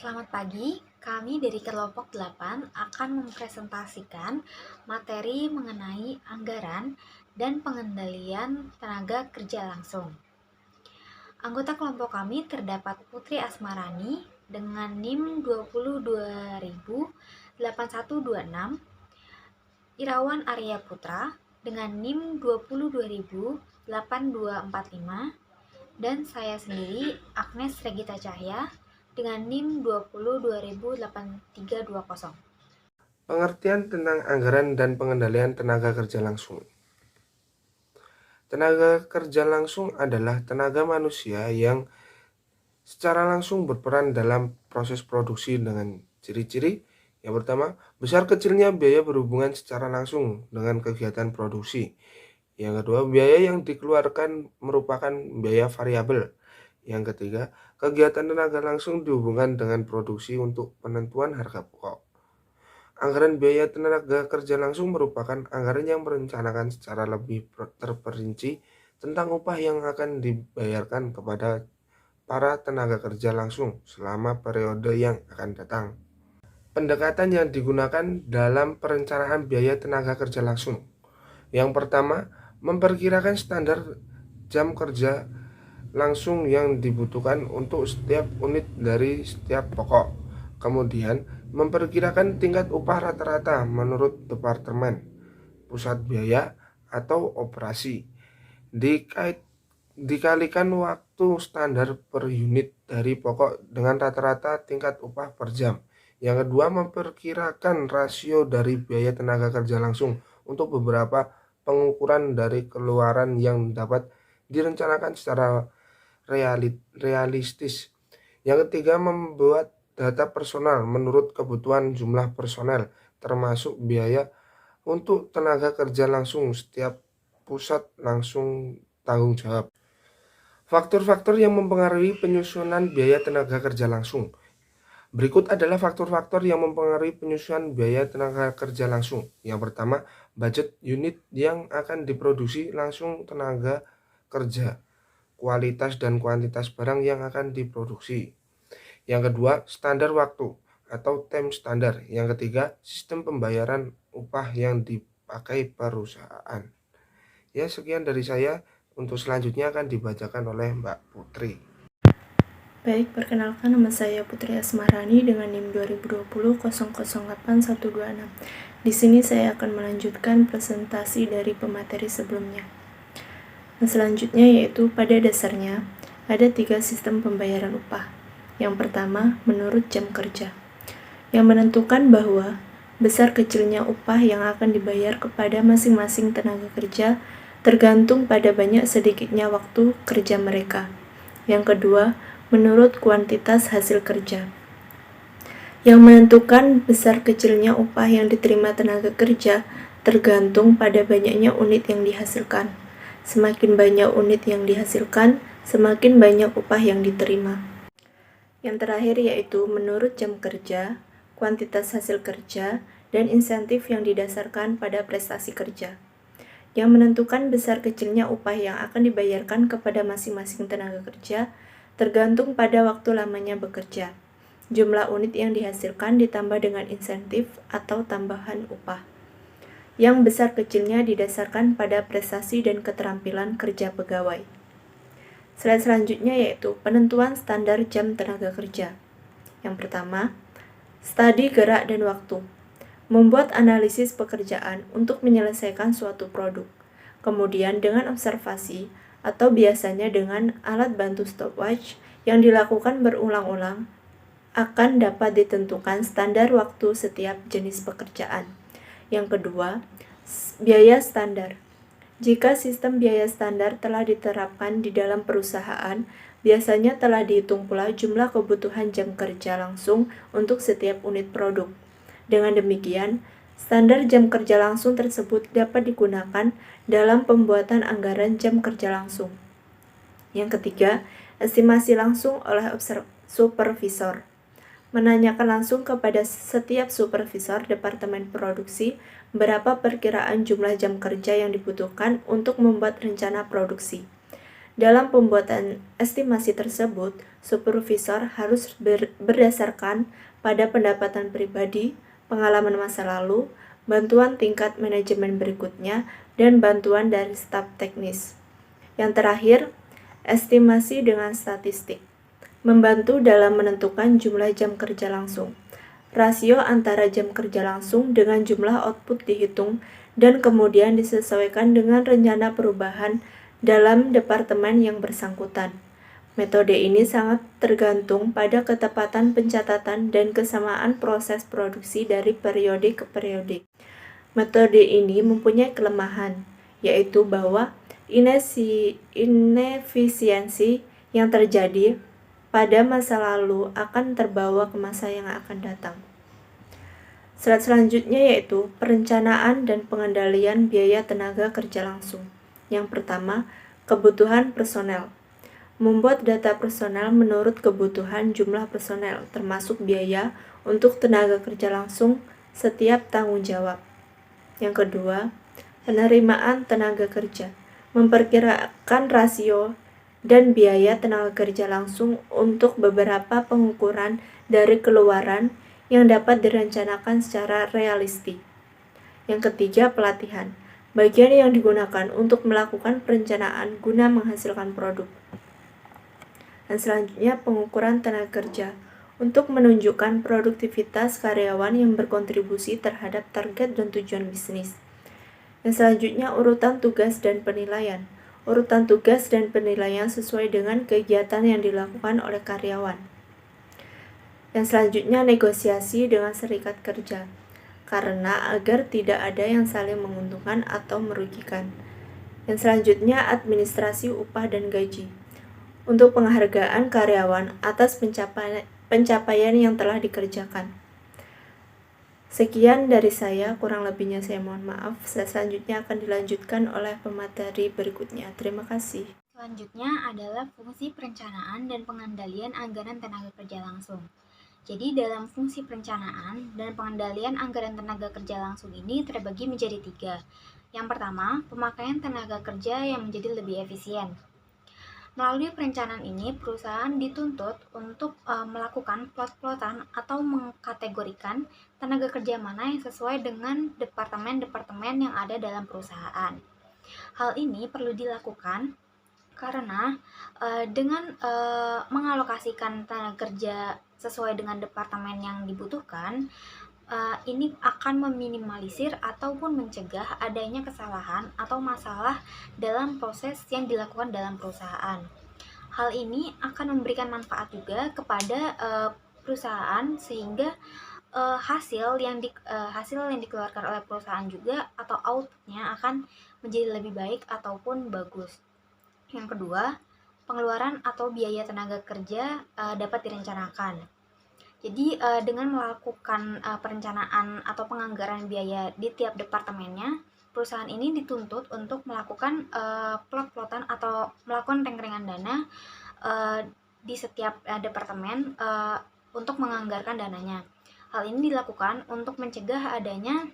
Selamat pagi, kami dari kelompok 8 akan mempresentasikan materi mengenai anggaran dan pengendalian tenaga kerja langsung. Anggota kelompok kami terdapat Putri Asmarani dengan NIM 220008126, Irawan Arya Putra dengan NIM 220008245, dan saya sendiri, Agnes Regita Cahya, dengan NIM 202.08320. Pengertian tentang anggaran dan pengendalian tenaga kerja langsung. Tenaga kerja langsung adalah tenaga manusia yang secara langsung berperan dalam proses produksi dengan ciri-ciri. Yang pertama, besar kecilnya biaya berhubungan secara langsung dengan kegiatan produksi. Yang kedua, biaya yang dikeluarkan merupakan biaya variabel. Yang ketiga, kegiatan tenaga langsung dihubungkan dengan produksi untuk penentuan harga pokok. Anggaran biaya tenaga kerja langsung merupakan anggaran yang merencanakan secara lebih terperinci tentang upah yang akan dibayarkan kepada para tenaga kerja langsung selama periode yang akan datang. Pendekatan yang digunakan dalam perencanaan biaya tenaga kerja langsung. Yang pertama, memperkirakan standar jam kerja langsung yang dibutuhkan untuk setiap unit dari setiap pokok. Kemudian, memperkirakan tingkat upah rata-rata menurut departemen, pusat biaya, atau operasi. Dikalikan waktu standar per unit dari pokok dengan rata-rata tingkat upah per jam. Yang kedua, memperkirakan rasio dari biaya tenaga kerja langsung untuk beberapa pengukuran dari keluaran yang dapat direncanakan secara realistis. Yang ketiga, membuat data personal menurut kebutuhan jumlah personel, termasuk biaya untuk tenaga kerja langsung setiap pusat langsung tanggung jawab. Faktor-faktor yang mempengaruhi penyusunan biaya tenaga kerja langsung. Berikut adalah faktor-faktor yang mempengaruhi penyusunan biaya tenaga kerja langsung. Yang pertama, budget unit yang akan diproduksi langsung tenaga kerja, kualitas dan kuantitas barang yang akan diproduksi. Yang kedua, standar waktu atau time standar. Yang ketiga, sistem pembayaran upah yang dipakai perusahaan. Ya, sekian dari saya. Untuk selanjutnya akan dibacakan oleh Mbak Putri. Baik, perkenalkan nama saya Putri Asmarani dengan NIM 2020008126. Di sini saya akan melanjutkan presentasi dari pemateri sebelumnya. Selanjutnya yaitu pada dasarnya ada 3 sistem pembayaran upah. Yang pertama, menurut jam kerja, yang menentukan bahwa besar kecilnya upah yang akan dibayar kepada masing-masing tenaga kerja tergantung pada banyak sedikitnya waktu kerja mereka. Yang kedua, menurut kuantitas hasil kerja, yang menentukan besar kecilnya upah yang diterima tenaga kerja tergantung pada banyaknya unit yang dihasilkan. Semakin banyak unit yang dihasilkan, semakin banyak upah yang diterima. Yang terakhir yaitu menurut jam kerja, kuantitas hasil kerja, dan insentif yang didasarkan pada prestasi kerja, yang menentukan besar kecilnya upah yang akan dibayarkan kepada masing-masing tenaga kerja tergantung pada waktu lamanya bekerja, jumlah unit yang dihasilkan ditambah dengan insentif atau tambahan upah, yang besar kecilnya didasarkan pada prestasi dan keterampilan kerja pegawai. Slide selanjutnya yaitu penentuan standar jam tenaga kerja. Yang pertama, studi gerak dan waktu. Membuat analisis pekerjaan untuk menyelesaikan suatu produk. Kemudian dengan observasi atau biasanya dengan alat bantu stopwatch yang dilakukan berulang-ulang akan dapat ditentukan standar waktu setiap jenis pekerjaan. Yang kedua, biaya standar. Jika sistem biaya standar telah diterapkan di dalam perusahaan, biasanya telah dihitung pula jumlah kebutuhan jam kerja langsung untuk setiap unit produk. Dengan demikian, standar jam kerja langsung tersebut dapat digunakan dalam pembuatan anggaran jam kerja langsung. Yang ketiga, estimasi langsung oleh supervisor. Menanyakan langsung kepada setiap supervisor departemen produksi berapa perkiraan jumlah jam kerja yang dibutuhkan untuk membuat rencana produksi. Dalam pembuatan estimasi tersebut, supervisor harus berdasarkan pada pendapatan pribadi, pengalaman masa lalu, bantuan tingkat manajemen berikutnya, dan bantuan dari staf teknis. Yang terakhir, estimasi dengan statistik. Membantu dalam menentukan jumlah jam kerja langsung. Rasio antara jam kerja langsung dengan jumlah output dihitung dan kemudian disesuaikan dengan rencana perubahan dalam departemen yang bersangkutan. Metode ini sangat tergantung pada ketepatan pencatatan dan kesamaan proses produksi dari periode ke periode. Metode ini mempunyai kelemahan, yaitu bahwa inefisiensi yang terjadi pada masa lalu akan terbawa ke masa yang akan datang. Slide selanjutnya yaitu perencanaan dan pengendalian biaya tenaga kerja langsung. Yang pertama, kebutuhan personel. Membuat data personel menurut kebutuhan jumlah personel, termasuk biaya untuk tenaga kerja langsung setiap tanggung jawab. Yang kedua, penerimaan tenaga kerja. Memperkirakan rasio dan biaya tenaga kerja langsung untuk beberapa pengukuran dari keluaran yang dapat direncanakan secara realistis. Yang ketiga, pelatihan. Bagian yang digunakan untuk melakukan perencanaan guna menghasilkan produk. Dan selanjutnya, pengukuran tenaga kerja untuk menunjukkan produktivitas karyawan yang berkontribusi terhadap target dan tujuan bisnis. Dan selanjutnya, urutan tugas dan penilaian. Urutan tugas dan penilaian sesuai dengan kegiatan yang dilakukan oleh karyawan. Dan selanjutnya, negosiasi dengan serikat kerja, karena agar tidak ada yang saling menguntungkan atau merugikan. Dan selanjutnya, administrasi upah dan gaji, untuk penghargaan karyawan atas pencapaian yang telah dikerjakan. Sekian dari saya, kurang lebihnya saya mohon maaf. Selanjutnya akan dilanjutkan oleh pemateri berikutnya. Terima kasih. Selanjutnya adalah fungsi perencanaan dan pengendalian anggaran tenaga kerja langsung. Jadi dalam fungsi perencanaan dan pengendalian anggaran tenaga kerja langsung ini terbagi menjadi 3. Yang pertama, pemakaian tenaga kerja yang menjadi lebih efisien. Melalui perencanaan ini, perusahaan dituntut untuk melakukan plot-plotan atau mengkategorikan tenaga kerja mana yang sesuai dengan departemen-departemen yang ada dalam perusahaan. Hal ini perlu dilakukan karena dengan mengalokasikan tenaga kerja sesuai dengan departemen yang dibutuhkan, ini akan meminimalisir ataupun mencegah adanya kesalahan atau masalah dalam proses yang dilakukan dalam perusahaan. Hal ini akan memberikan manfaat juga kepada perusahaan sehingga hasil yang dikeluarkan oleh perusahaan juga atau outputnya akan menjadi lebih baik ataupun bagus. Yang kedua, pengeluaran atau biaya tenaga kerja dapat direncanakan. Jadi dengan melakukan perencanaan atau penganggaran biaya di tiap departemennya, perusahaan ini dituntut untuk melakukan plot-plotan atau melakukan rengrengan dana di setiap departemen untuk menganggarkan dananya. Hal ini dilakukan untuk mencegah adanya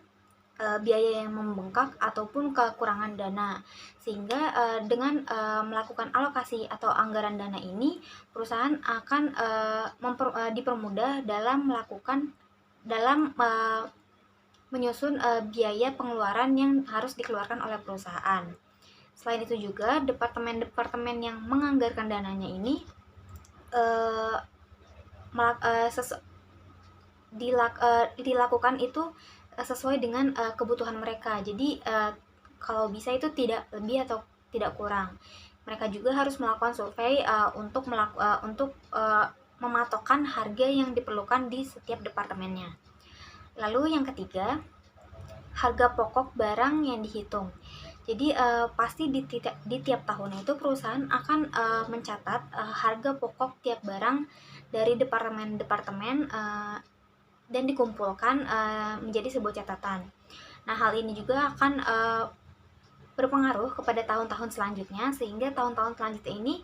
biaya yang membengkak ataupun kekurangan dana, sehingga dengan melakukan alokasi atau anggaran dana ini, perusahaan akan dipermudah dalam menyusun biaya pengeluaran yang harus dikeluarkan oleh perusahaan. Selain itu juga, departemen-departemen yang menganggarkan dananya ini dilakukan itu sesuai dengan kebutuhan mereka. Jadi kalau bisa itu tidak lebih atau tidak kurang. Mereka juga harus melakukan survei untuk mematokkan harga yang diperlukan di setiap departemennya. Lalu yang ketiga, harga pokok barang yang dihitung. Jadi pasti di tiap tahun itu perusahaan akan mencatat harga pokok tiap barang dari departemen-departemen dan dikumpulkan menjadi sebuah catatan. Nah, hal ini juga akan berpengaruh kepada tahun-tahun selanjutnya, sehingga tahun-tahun selanjutnya ini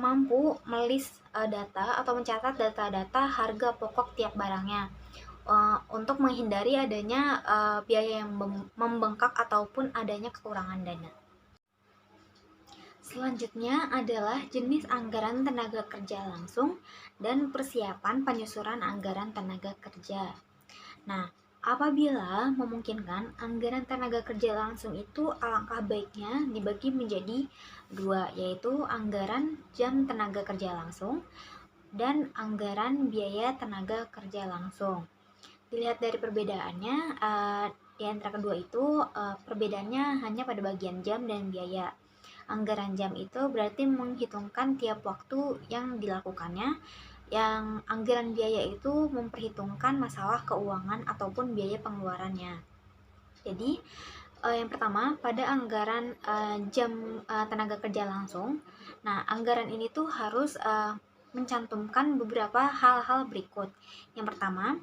mampu melis data atau mencatat data-data harga pokok tiap barangnya untuk menghindari adanya biaya yang membengkak ataupun adanya kekurangan dana. Selanjutnya adalah jenis anggaran tenaga kerja langsung dan persiapan penyusunan anggaran tenaga kerja. Nah, apabila memungkinkan, anggaran tenaga kerja langsung itu alangkah baiknya dibagi menjadi dua, yaitu anggaran jam tenaga kerja langsung dan anggaran biaya tenaga kerja langsung. Dilihat dari perbedaannya, di antara kedua itu perbedaannya hanya pada bagian jam dan biaya. Anggaran jam itu berarti menghitungkan tiap waktu yang dilakukannya, yang anggaran biaya itu memperhitungkan masalah keuangan ataupun biaya pengeluarannya. Jadi, yang pertama pada anggaran jam tenaga kerja langsung. Nah, anggaran ini tuh harus mencantumkan beberapa hal-hal berikut. Yang pertama,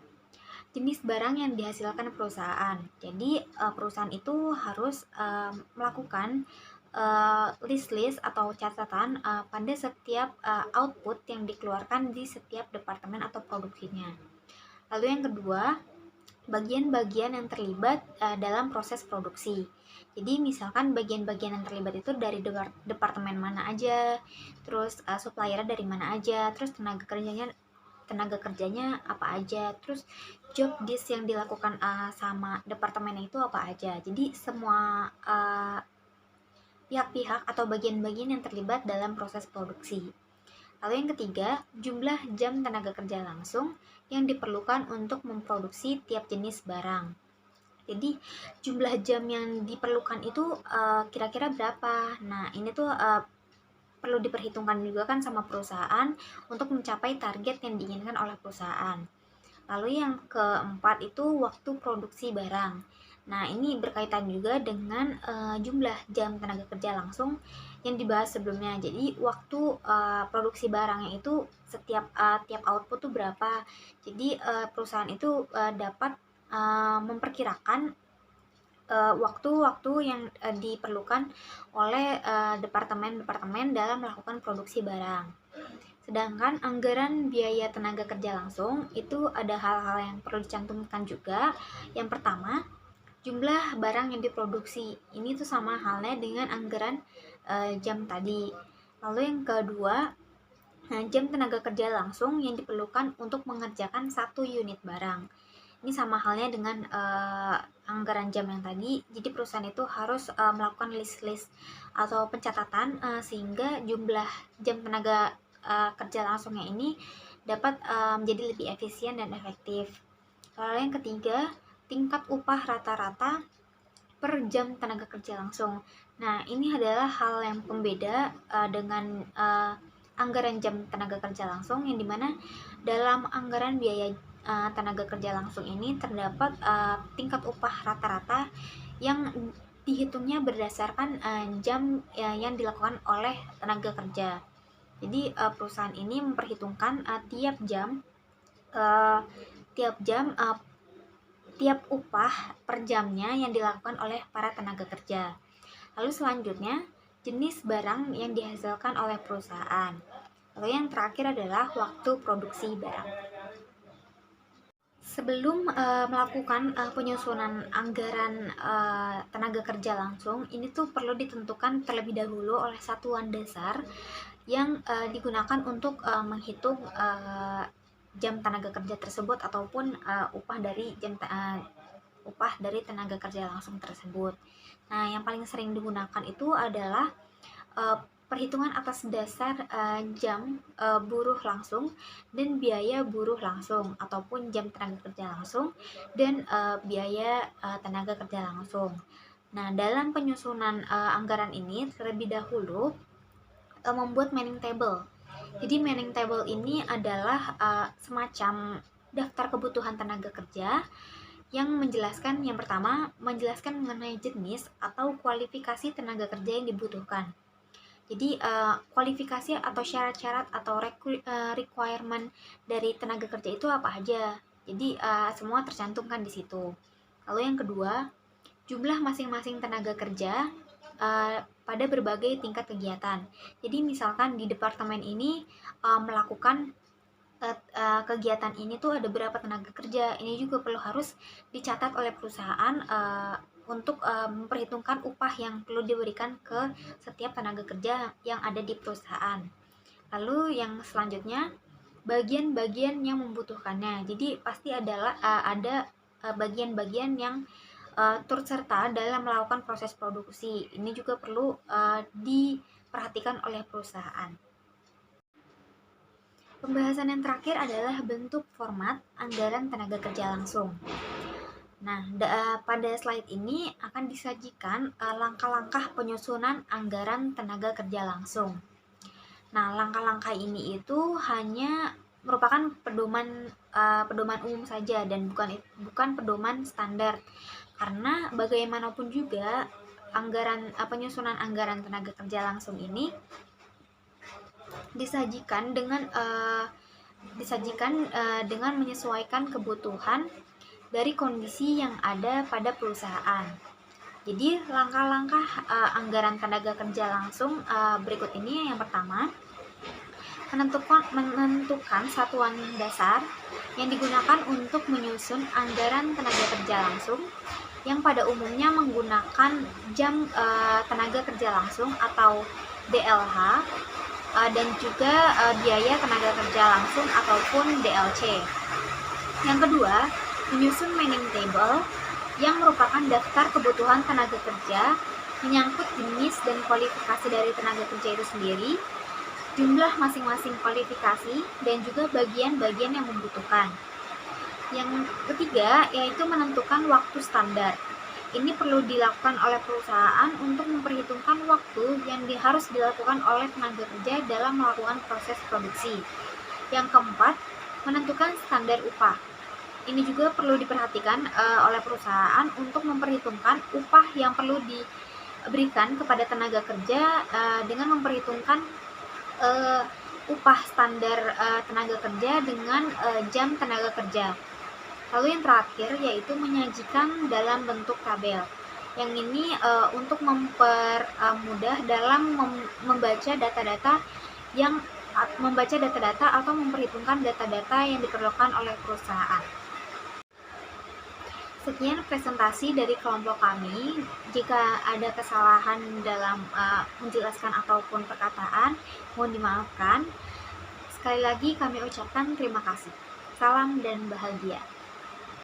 jenis barang yang dihasilkan perusahaan. Jadi perusahaan itu harus melakukan list-list atau catatan pada setiap output yang dikeluarkan di setiap departemen atau produksinya. Lalu yang kedua, bagian-bagian yang terlibat dalam proses produksi. Jadi misalkan bagian-bagian yang terlibat itu dari departemen mana aja, terus suppliernya dari mana aja, terus tenaga kerjanya apa aja, terus job disk yang dilakukan sama departemen itu apa aja. Jadi semua pihak-pihak atau bagian-bagian yang terlibat dalam proses produksi. Lalu yang ketiga, jumlah jam tenaga kerja langsung yang diperlukan untuk memproduksi tiap jenis barang. Jadi jumlah jam yang diperlukan itu kira-kira berapa? Nah, ini tuh perlu diperhitungkan juga kan sama perusahaan untuk mencapai target yang diinginkan oleh perusahaan. Lalu yang keempat itu waktu produksi barang. Nah, ini berkaitan juga dengan jumlah jam tenaga kerja langsung yang dibahas sebelumnya. Jadi, waktu produksi barangnya itu tiap output tuh berapa. Jadi, perusahaan itu dapat memperkirakan waktu-waktu yang diperlukan oleh departemen-departemen dalam melakukan produksi barang. Sedangkan anggaran biaya tenaga kerja langsung itu ada hal-hal yang perlu dicantumkan juga. Yang pertama, jumlah barang yang diproduksi. Ini tuh sama halnya dengan anggaran jam tadi. Lalu yang kedua, jam tenaga kerja langsung yang diperlukan untuk mengerjakan satu unit barang. Ini sama halnya dengan anggaran jam yang tadi. Jadi perusahaan itu harus melakukan list-list atau pencatatan sehingga jumlah jam tenaga kerja langsungnya ini dapat menjadi lebih efisien dan efektif. Lalu yang ketiga, tingkat upah rata-rata per jam tenaga kerja langsung. Nah, ini adalah hal yang pembeda dengan anggaran jam tenaga kerja langsung, yang dimana dalam anggaran biaya tenaga kerja langsung ini terdapat tingkat upah rata-rata yang dihitungnya berdasarkan jam yang dilakukan oleh tenaga kerja. Jadi perusahaan ini memperhitungkan tiap upah per jamnya yang dilakukan oleh para tenaga kerja. Lalu selanjutnya, jenis barang yang dihasilkan oleh perusahaan. Lalu yang terakhir adalah waktu produksi barang. Sebelum melakukan penyusunan anggaran tenaga kerja langsung, ini tuh perlu ditentukan terlebih dahulu oleh satuan dasar yang digunakan untuk menghitung jam tenaga kerja tersebut ataupun upah dari tenaga kerja langsung tersebut. Nah, yang paling sering digunakan itu adalah perhitungan atas dasar jam buruh langsung dan biaya buruh langsung, ataupun jam tenaga kerja langsung dan biaya tenaga kerja langsung. Nah, dalam penyusunan anggaran ini terlebih dahulu membuat manning table. Jadi manning table ini adalah semacam daftar kebutuhan tenaga kerja yang menjelaskan, yang pertama, menjelaskan mengenai jenis atau kualifikasi tenaga kerja yang dibutuhkan. Jadi kualifikasi atau syarat-syarat atau requirement dari tenaga kerja itu apa aja. Jadi semua tercantumkan di situ. Lalu yang kedua, jumlah masing-masing tenaga kerja pada berbagai tingkat kegiatan. Jadi misalkan di departemen ini melakukan kegiatan ini tuh ada berapa tenaga kerja. Ini juga perlu harus dicatat oleh perusahaan untuk memperhitungkan upah yang perlu diberikan ke setiap tenaga kerja yang ada di perusahaan. Lalu yang selanjutnya, bagian-bagian yang membutuhkannya. Jadi pasti ada bagian-bagian yang turut serta dalam melakukan proses produksi. Ini juga perlu diperhatikan oleh perusahaan. Pembahasan yang terakhir adalah bentuk format anggaran tenaga kerja langsung. Nah, pada slide ini akan disajikan langkah-langkah penyusunan anggaran tenaga kerja langsung. Nah, langkah-langkah ini itu hanya merupakan pedoman umum saja dan bukan pedoman standar. Karena bagaimanapun juga penyusunan anggaran tenaga kerja langsung ini disajikan dengan menyesuaikan kebutuhan dari kondisi yang ada pada perusahaan. Jadi langkah-langkah anggaran tenaga kerja langsung berikut ini. Yang pertama, menentukan satuan dasar yang digunakan untuk menyusun anggaran tenaga kerja langsung yang pada umumnya menggunakan jam tenaga kerja langsung atau DLH dan juga biaya tenaga kerja langsung ataupun DLC. Yang kedua, menyusun manning table yang merupakan daftar kebutuhan tenaga kerja menyangkut jenis dan kualifikasi dari tenaga kerja itu sendiri, jumlah masing-masing kualifikasi, dan juga bagian-bagian yang membutuhkan. Yang ketiga, yaitu menentukan waktu standar. Ini perlu dilakukan oleh perusahaan untuk memperhitungkan waktu yang harus dilakukan oleh tenaga kerja dalam melakukan proses produksi. Yang keempat, menentukan standar upah. Ini juga perlu diperhatikan oleh perusahaan untuk memperhitungkan upah yang perlu diberikan kepada tenaga kerja dengan memperhitungkan upah standar tenaga kerja dengan jam tenaga kerja. Lalu yang terakhir yaitu menyajikan dalam bentuk tabel. Yang ini untuk mempermudah dalam membaca data-data atau memperhitungkan data-data yang diperlukan oleh perusahaan. Sekian presentasi dari kelompok kami. Jika ada kesalahan dalam menjelaskan ataupun perkataan, mohon dimaafkan. Sekali lagi kami ucapkan terima kasih. Salam dan bahagia.